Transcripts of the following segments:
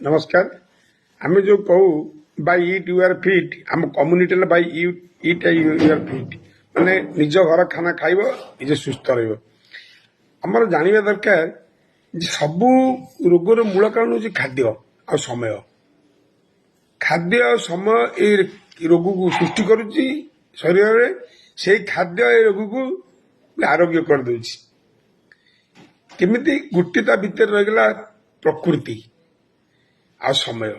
नमस्कार। आम जो कहू by it you are fit आम community by it you are fit माने निज घर खाना खाइब निजे सुस्थ रमर जानवा दरकार सबू रोगर मूल कारण हूँ खाद्य आ समय खाद्य आ समय ये रोग को सृष्टि करुच्ची शरीर में से खाद्य ए रोग को आरोग्य करदे केमिति गोटे भितर रहीगला प्रकृति आ समय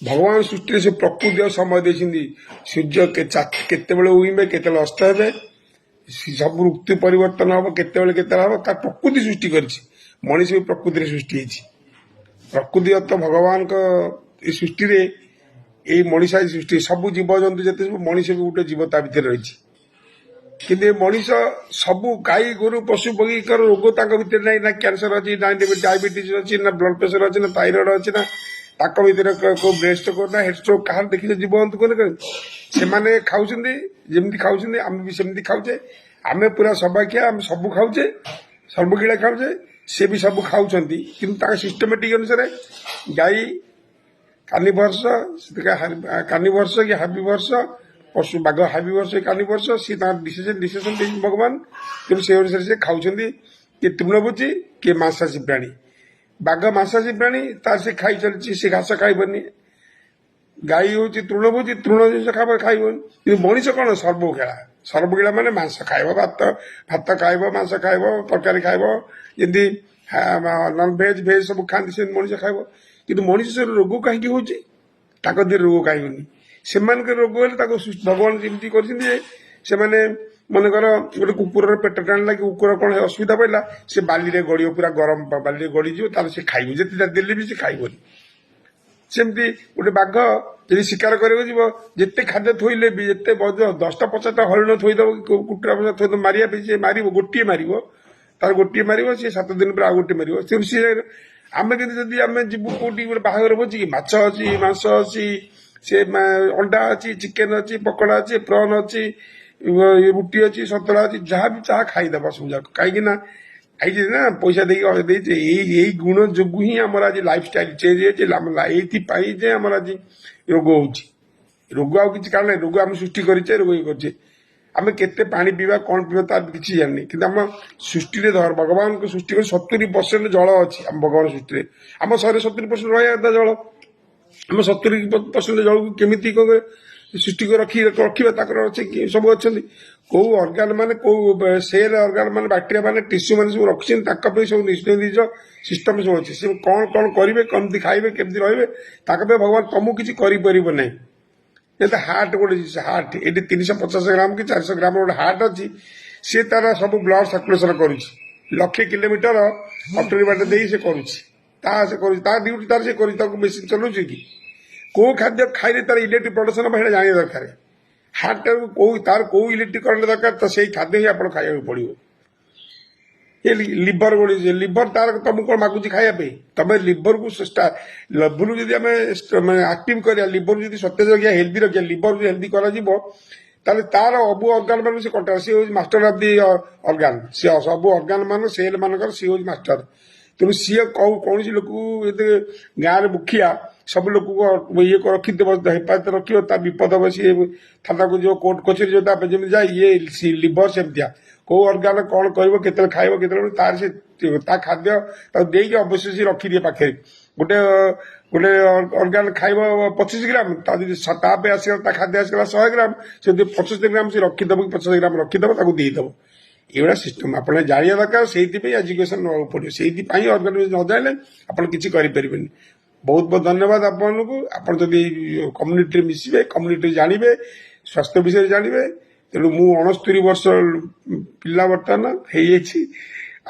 भगवान सृष्टि से प्रकृति और समय देखते सूर्य केत उइबे केत अस्त हे सब ऋतु परिवर्तन हम केत हम प्रकृति सृष्टि कर मनीष भी प्रकृति सृष्टि प्रकृति तो भगवान सृष्टि ये मनीषा सृष्टि सब जीव जंतु जिते मनीष भी गोटे जीव ता भर रही कि मनीष सबू गाई गोरु पशु पक्षी रोग भर ना ना कैंसर अच्छी ना डायबिटीज अच्छी ना ब्लड प्रेशर अच्छी ना थायराइड अच्छी ना ताक भर को ब्रेस्ट स्ट्रोक ना हेड स्ट्रोक कह देखिए जीव जंतु से खाऊँ खाऊँ आम भी सेमती खाऊे आम पूरा सबाखिया आम सब खाऊे सर्वगिला खाऊे सी भी सब खाऊँ कि सिस्टमेटिक अनुसार गाई कार्निवर्स कार्निवर्स कि हार्बिवर्स पशु बाघ हार्बिवर्स कार्निवर्स सी डिसीजन भगवान तेणु से अनुसार से खाऊँ किए तृणभोजी किए मांसाशी प्राणी बाघ मांसाशी प्राणी तार से खाई चलती से घास खाइबनी गाई हूँ तृणभोजी तृण जिन खाइबनी मनीष कौन सर्वगिला माने मांस खाइब भात खाइब मांस खाइब तरकारी खाइब जमी नन भेज भेज सब खाती से मनीष खाइब कि मनीष रोग कहीं हूँ देह रोग कहीं से रोग हेल्ले भगवान जमी कर मनकर गोटे कुकुर पेट टाणला कि कुकुर कौन असुविधा पड़ा से बाली गड़ पूरा गरम बाली गड़ीज तार से खाइब जिते देले भी से खाइबनी सेमती गोटे बाघ जब शिकार करते खाद्य थोइले भी जिते 10टा 50टा हरिण थोईदेव कुकुरा थोईदेव मारे मार गोटे मार तार गोटे मार सी 7 दिन पर आ गोटे मार सी आम कि आम जीव कौटी गोटे बाहागर भोजी माछ अच्छी मांस अच्छी से अंडा अच्छी चिकेन अच्छी पकड़ा अच्छी प्रन अच्छी रुटी अच्छी सतुड़ा अच्छी जहाँ भी चाह खाईदे सब जाक कहीं ना पैसा यही गुण जो ही आम आज लाइफ स्टाइल चेंज होती आम आज रोग रोग आउ कि कारण रोग आम सृष्टि करे रोग ये करे आम केते पानी पीवा कौन पीवा तार किसी जाननी कि आम सृष्टि धर भगवान को सृष्टि कर 70% जल अच्छी आम भगवान सृष्टि आम शरीर 70% रहा जल आम 70% जल को केमी सृष्टि को रखा सब अच्छा कौ अर्गान मान कौ सेल अर्गान मान बैक्टेरिया मान टिश्यू मान सब रखी सब निज सिस्टम सब अच्छे कौन कौन करेंगे कमी खाइबे केमती रे भगवान तुमको किसी करना जैसे हार्ट गोटे हार्ट ये 350 ग्राम कि 400 ग्राम गोटे हार्ट अच्छी सी तार सब ब्लड सर्कुलेसन कर किलोमीटर अटरी बाट दे से कर ड्यूटी तार से मेसीन चलाऊ कि कौ खाद्य खाइले तार इलेक्ट्रिक प्रोडक्शन है जाना दरकार हार्ट तार कौ इलेक्ट्रिक करंट दरकार तो से खाद्य ही आप खाया पड़ो ये लिवर गोटे लिवर तार तुमको कौन मागुची खायापी तुम लिवर को लिवर जदि आम आक्टिव कर लिवर जब सतेज रखा हेल्दी रखा लिवर हेल्दी कर तार अबु अर्गान मान से कंट्रोल सी हूँ मास्टर ऑफ दि अर्गान सी सब अर्गान मान सेल मानकर सी हूँ मास्टर तेणु सी कौन लोक गाँव में मुखिया सब लोक ये रखीदेव हेफाजत रख विपद हम सी थाना को जो कोर्ट कचेरी जो जमी जाए ये लिवर सेमतिया कौ अर्गान कौन कर खाइब के तार से खाद्य देकी अवश्य से रखिदिए पाखे गोटे गोटे अर्गान खाइब 25 ग्राम ताप आस खाद्य आसगला 100 ग्राम से 75 ग्राम से रखीदेव कि 50 ग्राम रखीदेव देदेव ये सिस्टम आप जाना दरकार से एजुकेशन ना पड़ो से अर्गानाइजेशन न जाने आप किसी करें बहुत बहुत धन्यवाद आपको आप कम्युनिटी मिसबे कम्युनिटी जानवे स्वास्थ्य विषय जानवे तेणु मु 69 वर्ष पिला बर्तमान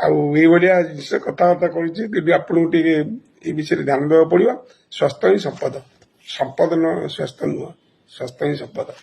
होइया जिस कथबार्ता कर विषय ध्यान देवा पड़ा स्वास्थ्य ही संपद संपद न स्वास्थ्य नुह स्वास्थ्य ही संपद।